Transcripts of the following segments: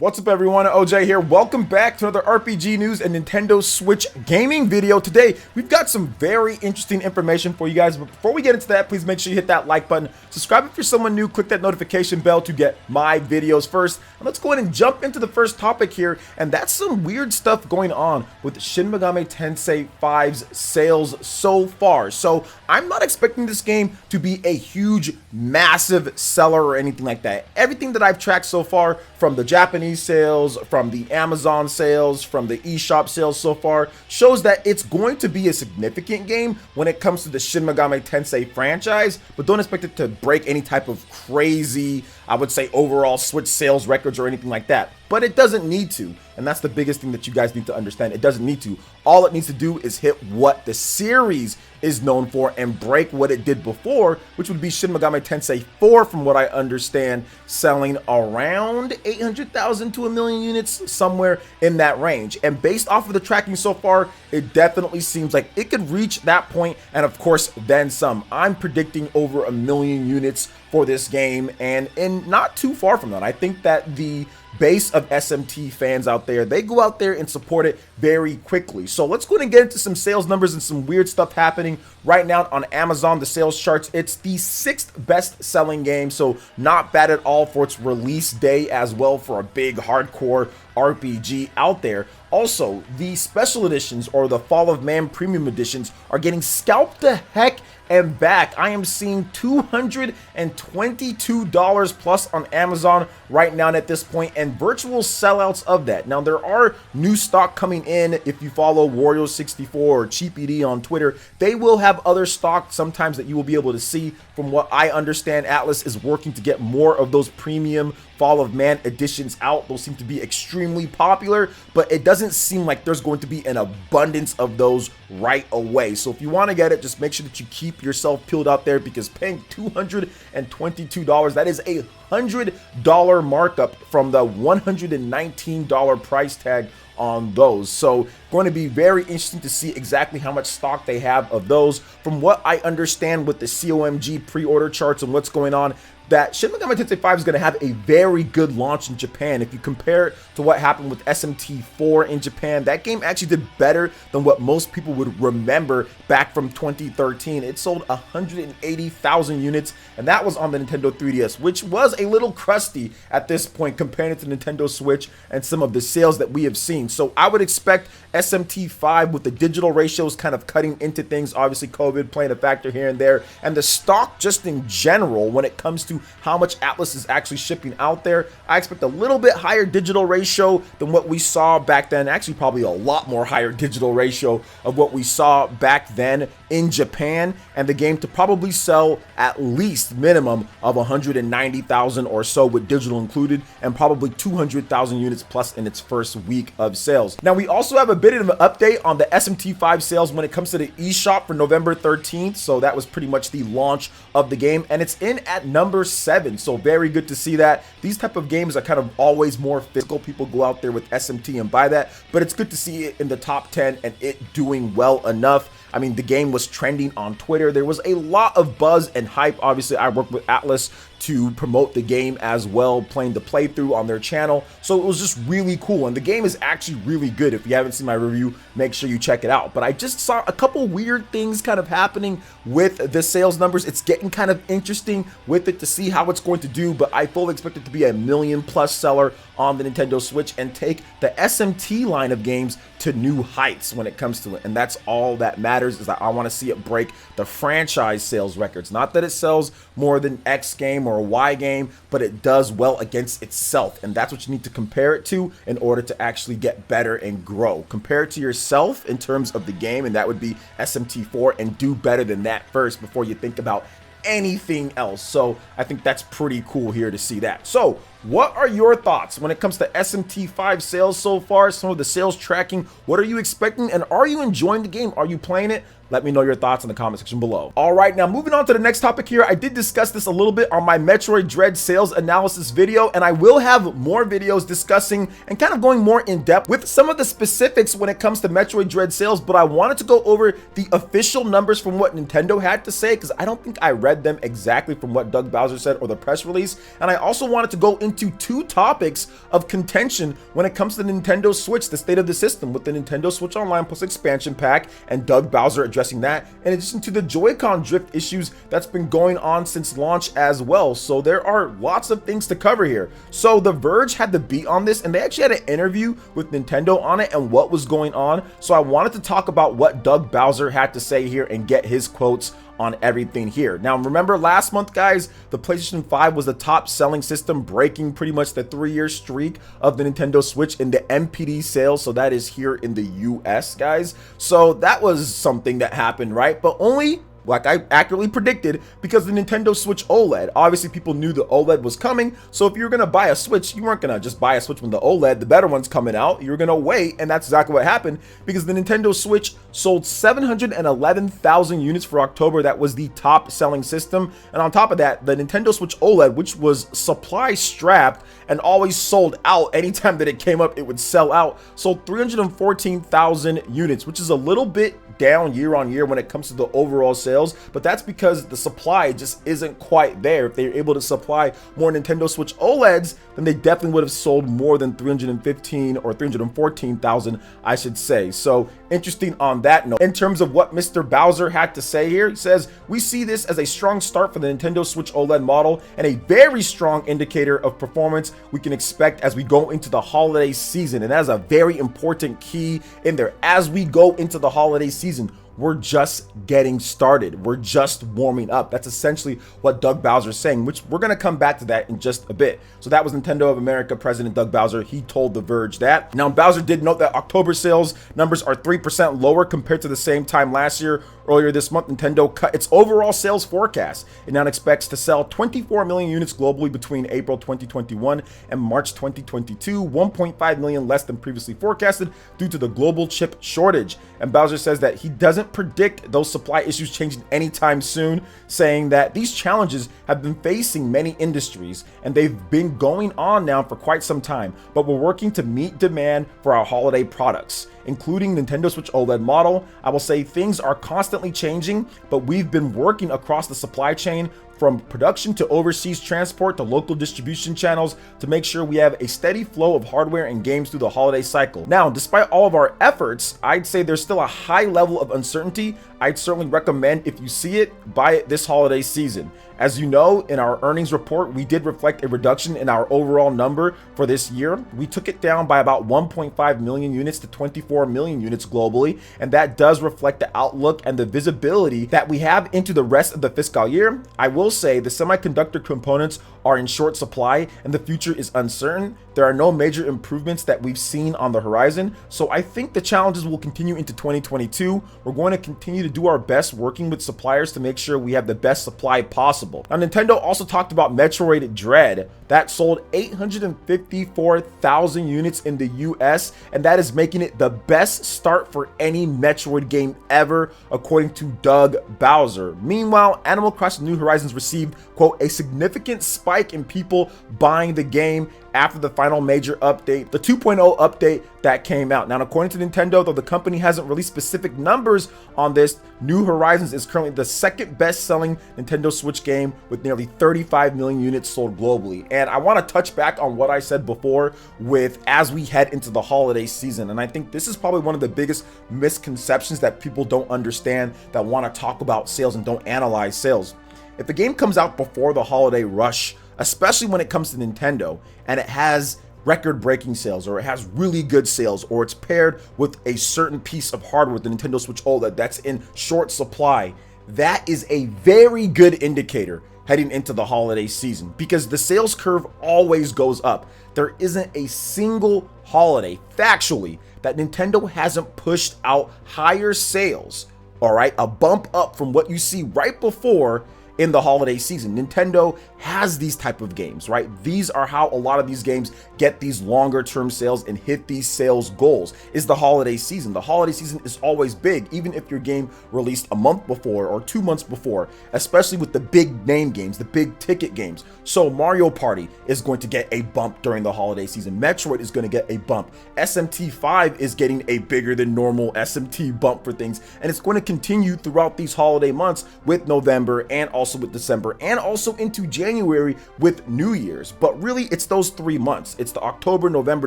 What's up everyone, OJ here. Welcome back to another RPG news and Nintendo Switch gaming video. Today, we've got some very interesting information for you guys, but before we get into that, please make sure you hit that like button. Subscribe if you're someone new, click that notification bell to get my videos first. And let's go ahead and jump into the first topic here, and that's some weird stuff going on with Shin Megami Tensei V's sales so far. So, I'm not expecting this game to be a huge, massive seller or anything like that. Everything that I've tracked so far, from the Japanese sales, from the Amazon sales, from the eShop sales so far, shows that it's going to be a significant game when it comes to the Shin Megami Tensei franchise, but don't expect it to break any type of crazy, I would say, overall Switch sales records or anything like that. But it doesn't need to, and that's the biggest thing that you guys need to understand. It doesn't need to. All it needs to do is hit what the series is known for and break what it did before, which would be Shin Megami Tensei 4, from what I understand, selling around 800,000 to 1 million units, somewhere in that range. And based off of the tracking so far, it definitely seems like it could reach that point, and of course, then some. I'm predicting over 1 million units for this game, and not too far from that. I think that the base of SMT fans out there, they go out there and support it very quickly. So let's go ahead and get into some sales numbers and some weird stuff happening right now on Amazon, the sales charts. It's the 6th best selling game, so not bad at all for its release day as well, for a big hardcore RPG out there. Also, the special editions, or the Fall of Man premium editions, are getting scalped to heck and back. I am seeing $222 plus on Amazon right now at this point, and virtual sellouts of that. Now, there are new stock coming in. If you follow Wario64 or CheapED on Twitter, they will have other stock sometimes that you will be able to see. From what I understand, Atlas is working to get more of those premium Fall of Man editions out. Those seem to be extremely popular, but it doesn't seem like there's going to be an abundance of those right away. So if you want to get it, just make sure that you keep yourself peeled out there, because paying $222, that is a $100 markup from the $119 price tag on those. So going to be very interesting to see exactly how much stock they have of those. From what I understand with the COMG pre-order charts and what's going on, that Shin Megami Tensei V is going to have a very good launch in Japan. If you compare it to what happened with SMT 4 in Japan, that game actually did better than what most people would remember back from 2013. It sold 180,000 units, and that was on the Nintendo 3DS, which was a little crusty at this point compared to Nintendo Switch and some of the sales that we have seen. So I would expect SMT 5, with the digital ratios kind of cutting into things, obviously COVID playing a factor here and there, and the stock just in general when it comes to how much Atlas is actually shipping out there, I expect a little bit higher digital ratio than what we saw back then. Actually, probably a lot more higher digital ratio of what we saw back then in Japan, and the game to probably sell at least minimum of 190,000 or so with digital included, and probably 200,000 units plus in its first week of sales. Now, we also have a bit of an update on the SMT 5 sales when it comes to the eShop for November 13th. So that was pretty much the launch of the game, and it's in at number 7. So very good to see that. These type of games are kind of always more physical. People go out there with SMT and buy that, but it's good to see it in the top 10 and it doing well enough. I mean, the game was trending on Twitter. There was a lot of buzz and hype. Obviously, I worked with Atlas to promote the game as well, playing the playthrough on their channel. So it was just really cool. And the game is actually really good. If you haven't seen my review, make sure you check it out. But I just saw a couple weird things kind of happening with the sales numbers. It's getting kind of interesting with it to see how it's going to do. But I fully expect it to be a $1 million+ seller on the Nintendo Switch and take the SMT line of games to new heights when it comes to it. And that's all that matters, is that I want to see it break the franchise sales records. Not that it sells more than X game or a Y game, but it does well against itself. And that's what you need to compare it to in order to actually get better and grow. Compare it to yourself in terms of the game, and that would be SMT4, and do better than that first before you think about anything else. So I think that's pretty cool here to see that. So what are your thoughts when it comes to SMT 5 sales so far? Some of the sales tracking, what are you expecting, and are you enjoying the game? Are you playing it? Let me know your thoughts in the comment section below. All right, now moving on to the next topic here. I did discuss this a little bit on my Metroid Dread sales analysis video, and I will have more videos discussing and kind of going more in depth with some of the specifics when it comes to Metroid Dread sales, but I wanted to go over the official numbers from what Nintendo had to say, because I don't think I read them exactly from what Doug Bowser said or the press release, and I also wanted to go into into two topics of contention when it comes to the Nintendo Switch, the state of the system, with the Nintendo Switch Online Plus expansion pack and Doug Bowser addressing that, in addition to the Joy-Con drift issues that's been going on since launch as well. So there are lots of things to cover here. So The Verge had the beat on this, and they actually had an interview with Nintendo on it and what was going on. So I wanted to talk about what Doug Bowser had to say here and get his quotes on everything here. Now, remember last month, guys, the PlayStation 5 was the top selling system, breaking pretty much the 3-year streak of the Nintendo Switch in the MPD sales. So that is here in the US, guys. So that was something that happened, right? But only, like I accurately predicted, because the Nintendo Switch OLED. Obviously, people knew the OLED was coming, so if you were going to buy a Switch, you weren't going to just buy a Switch when the OLED, the better one's coming out. You were going to wait, and that's exactly what happened, because the Nintendo Switch sold 711,000 units for October. That was the top-selling system, and on top of that, the Nintendo Switch OLED, which was supply-strapped and always sold out. Anytime that it came up, it would sell out, sold 314,000 units, which is a little bit down year on year when it comes to the overall sales, but that's because the supply just isn't quite there. If they're able to supply more Nintendo Switch OLEDs, then they definitely would have sold more than 315 or 314,000, I should say. So interesting on that note. In terms of what Mr. Bowser had to say here, he says, "We see this as a strong start for the Nintendo Switch OLED model and a very strong indicator of performance we can expect as we go into the holiday season." And that is a very important key in there. As we go into the holiday season, we're just getting started. We're just warming up. That's essentially what Doug Bowser is saying, which we're going to come back to that in just a bit. So that was Nintendo of America President Doug Bowser. He told The Verge that. Now, Bowser did note that October sales numbers are 3% lower compared to the same time last year. Earlier this month, Nintendo cut its overall sales forecast. It now expects to sell 24 million units globally between April 2021 and March 2022, 1.5 million less than previously forecasted due to the global chip shortage. And Bowser says that he doesn't predict those supply issues changing anytime soon, saying that these challenges have been facing many industries and they've been going on now for quite some time, but we're working to meet demand for our holiday products, including Nintendo Switch OLED model. I will say things are constantly changing, but we've been working across the supply chain from production to overseas transport to local distribution channels to make sure we have a steady flow of hardware and games through the holiday cycle. Now, despite all of our efforts, I'd say there's still a high level of uncertainty. I'd certainly recommend, if you see it, buy it this holiday season. As you know, in our earnings report, we did reflect a reduction in our overall number for this year. We took it down by about 1.5 million units to 24 million units globally, and that does reflect the outlook and the visibility that we have into the rest of the fiscal year. I will say the semiconductor components are in short supply and the future is uncertain. There are no major improvements that we've seen on the horizon, so I think the challenges will continue into 2022. We're going to continue to do our best working with suppliers to make sure we have the best supply possible. Now, Nintendo also talked about Metroid Dread. That sold 854,000 units in the US, and that is making it the best start for any Metroid game ever, according to Doug Bowser. Meanwhile, Animal Crossing New Horizons received, quote, a significant spike in people buying the game after the final major update, the 2.0 update that came out. Now, according to Nintendo, though the company hasn't released specific numbers on this, New Horizons is currently the second best-selling Nintendo Switch game with nearly 35 million units sold globally. And I want to touch back on what I said before with as we head into the holiday season. And I think this is probably one of the biggest misconceptions that people don't understand that want to talk about sales and don't analyze sales. If the game comes out before the holiday rush, especially when it comes to Nintendo, and it has record-breaking sales, or it has really good sales, or it's paired with a certain piece of hardware, the Nintendo Switch OLED, that's in short supply, that is a very good indicator heading into the holiday season, because the sales curve always goes up. There isn't a single holiday, factually, that Nintendo hasn't pushed out higher sales, all right, a bump up from what you see right before in the holiday season. Nintendo has these type of games, right? These are how a lot of these games get these longer term sales and hit these sales goals, is the holiday season. The holiday season is always big, even if your game released a month before or 2 months before, especially with the big name games, the big ticket games. So Mario Party is going to get a bump during the holiday season. Metroid is going to get a bump. SMT 5 is getting a bigger than normal SMT bump for things, and it's going to continue throughout these holiday months with November and also also with December, and also into January with New Year's. But really, it's those 3 months. It's the October, November,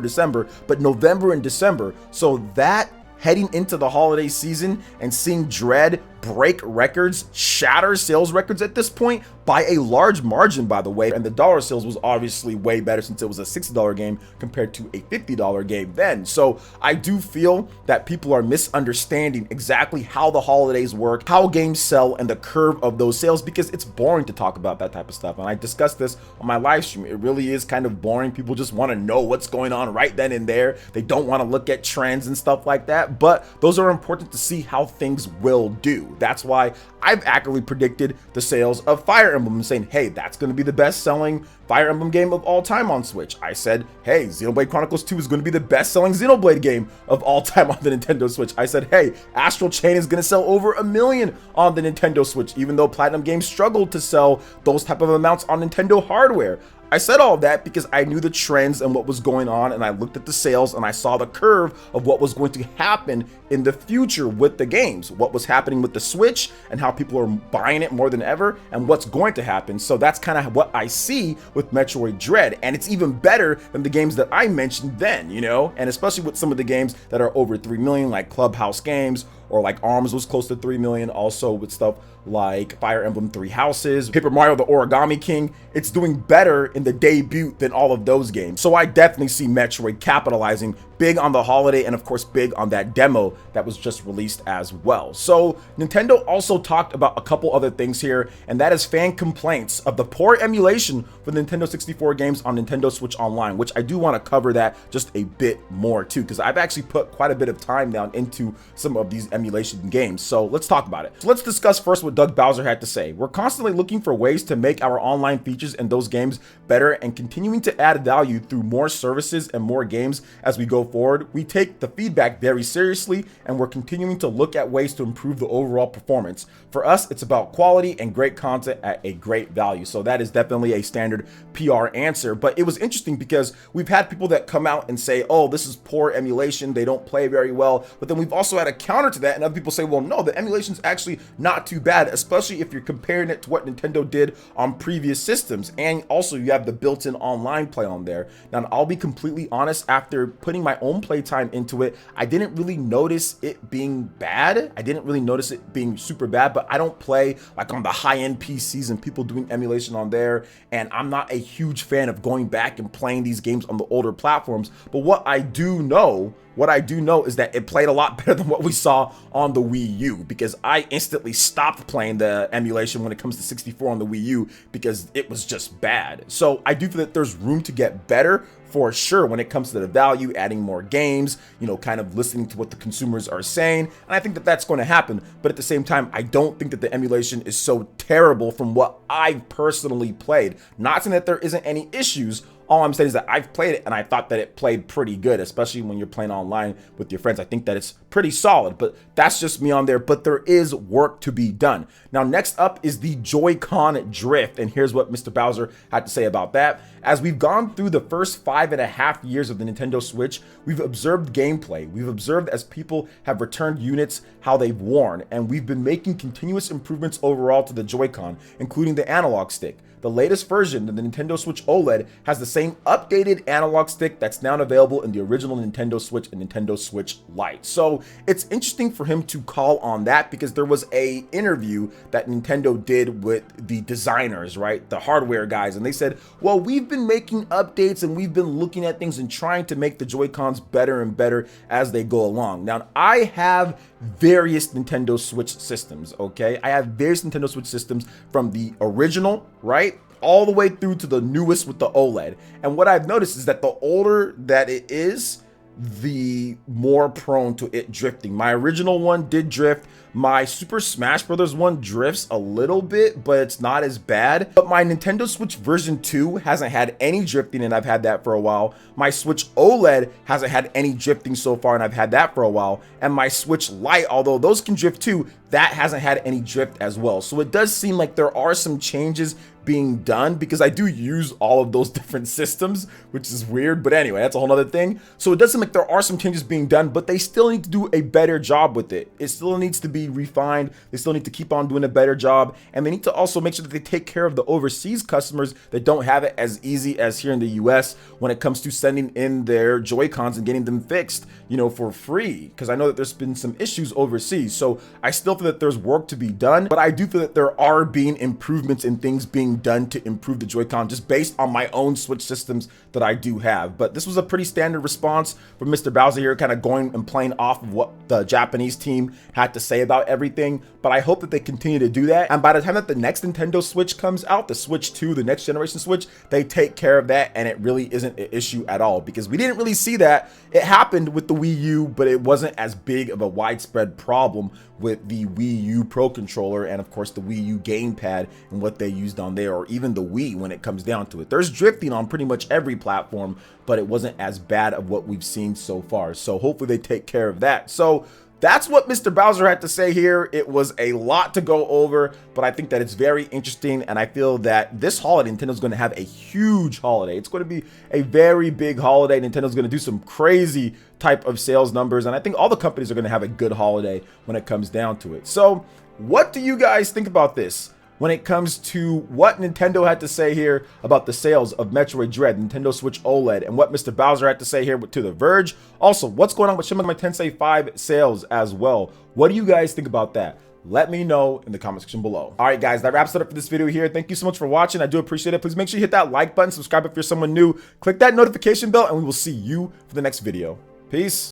December, but November and December. So that heading into the holiday season and seeing Dread break records, shatter sales records at this point by a large margin, by the way. And the dollar sales was obviously way better since it was a $60 game compared to a $50 game then. So I do feel that people are misunderstanding exactly how the holidays work, how games sell, and the curve of those sales, because it's boring to talk about that type of stuff. And I discussed this on my live stream. It really is kind of boring. People just want to know what's going on right then and there. They don't want to look at trends and stuff like that, but those are important to see how things will do. That's why I've accurately predicted the sales of Fire Emblem, saying, hey, that's going to be the best selling Fire Emblem game of all time on Switch. I said, hey, Xenoblade Chronicles 2 is going to be the best selling Xenoblade game of all time on the Nintendo Switch. I said, hey, Astral Chain is going to sell over 1 million on the Nintendo Switch, even though Platinum Games struggled to sell those type of amounts on Nintendo hardware. I said all of that because I knew the trends and what was going on, and I looked at the sales and I saw the curve of what was going to happen in the future with the games, what was happening with the Switch and how people are buying it more than ever and what's going to happen. So that's kind of what I see with Metroid Dread, and it's even better than the games that I mentioned then, you know, and especially with some of the games that are over 3 million, like Clubhouse Games, or like ARMS was close to 3 million, also with stuff like Fire Emblem 3 Houses, Paper Mario the Origami King. It's doing better in the debut than all of those games. So I definitely see Metroid capitalizing big on the holiday, and of course big on that demo that was just released as well. So Nintendo also talked about a couple other things here, and that is fan complaints of the poor emulation for the Nintendo 64 games on Nintendo Switch Online, which I do want to cover that just a bit more too, because I've actually put quite a bit of time down into some of these emulation games. So let's talk about it. So let's discuss first what Doug Bowser had to say. We're constantly looking for ways to make our online features in those games better and continuing to add value through more services and more games as we go forward. We take the feedback very seriously, and we're continuing to look at ways to improve the overall performance. For us, it's about quality and great content at a great value. So that is definitely a standard PR answer, but it was interesting because we've had people that come out and say, oh, this is poor emulation, they don't play very well, but then we've also had a counter to that, and other people say, well, no, the emulation's actually not too bad, especially if you're comparing it to what Nintendo did on previous systems, and also you have the built-in online play on there. Now, I'll be completely honest, after putting my own playtime into it, I didn't really notice it being bad. I didn't really notice it being super bad, but I don't play like on the high-end PCs and people doing emulation on there, and I'm not a huge fan of going back and playing these games on the older platforms. But what I do know is that it played a lot better than what we saw on the Wii U, because I instantly stopped playing the emulation when it comes to 64 on the Wii U because it was just bad. So I do feel that there's room to get better for sure when it comes to the value, adding more games, you know, kind of listening to what the consumers are saying. And I think that that's going to happen. But at the same time, I don't think that the emulation is so terrible from what I've personally played. Not saying that there isn't any issues. All I'm saying is that I've played it and I thought that it played pretty good, especially when you're playing online with your friends. I think that it's pretty solid, but that's just me on there. But there is work to be done. Now, next up is the Joy-Con drift, and here's what Mr. Bowser had to say about that. As we've gone through the first 5.5 years of the Nintendo Switch, we've observed gameplay. We've observed as people have returned units, how they've worn, and we've been making continuous improvements overall to the Joy-Con, including the analog stick. The latest version of the Nintendo Switch OLED has the same updated analog stick that's now available in the original Nintendo Switch and Nintendo Switch Lite. So it's interesting for him to call on that, because there was a interview that Nintendo did with the designers, right? The hardware guys, and they said, well, we've been making updates and we've been looking at things and trying to make the Joy-Cons better and better as they go along. Now, I have various Nintendo Switch systems, okay? I have various Nintendo Switch systems from the original, right, all the way through to the newest with the OLED. And what I've noticed is that the older that it is, the more prone to it drifting. My original one did drift. My Super Smash Bros. One drifts a little bit, but it's not as bad. But my Nintendo Switch version 2 hasn't had any drifting, and I've had that for a while. My Switch OLED hasn't had any drifting so far, and I've had that for a while. And my Switch Lite, although those can drift too, that hasn't had any drift as well. So it does seem like there are some changes being done, because I do use all of those different systems, which is weird, but anyway, that's a whole nother thing. So it does seem like there are some changes being done, but they still need to do a better job with it. It still needs to be refined. They still need to keep on doing a better job, and they need to also make sure that they take care of the overseas customers that don't have it as easy as here in the US when it comes to sending in their Joy-Cons and getting them fixed, you know, for free, because I know that there's been some issues overseas. So I still feel that there's work to be done, but I do feel that there are being improvements in things being done to improve the Joy-Con just based on my own Switch systems that I do have. But this was a pretty standard response from Mr. Bowser here, kind of going and playing off of what the Japanese team had to say about everything. But I hope that they continue to do that, and by the time that the next Nintendo Switch comes out, the Switch 2, the next generation Switch, they take care of that, and it really isn't an issue at all, because we didn't really see that. It happened with the Wii U, but it wasn't as big of a widespread problem with the Wii U Pro Controller and of course the Wii U gamepad and what they used on there, or even the Wii when it comes down to it. There's drifting on pretty much every platform, but it wasn't as bad of what we've seen so far. So hopefully they take care of that. So that's what Mr. Bowser had to say here. It was a lot to go over, but I think that it's very interesting, and I feel that this holiday, Nintendo's going to have a huge holiday. It's going to be a very big holiday. Nintendo's going to do some crazy type of sales numbers, and I think all the companies are going to have a good holiday when it comes down to it. So what do you guys think about this when it comes to what Nintendo had to say here about the sales of Metroid Dread, Nintendo Switch OLED, and what Mr. Bowser had to say here to The Verge? Also, what's going on with Shin Megami Tensei V sales as well? What do you guys think about that? Let me know in the comment section below. All right, guys, that wraps it up for this video here. Thank you so much for watching. I do appreciate it. Please make sure you hit that like button, subscribe if you're someone new, click that notification bell, and we will see you for the next video. Peace.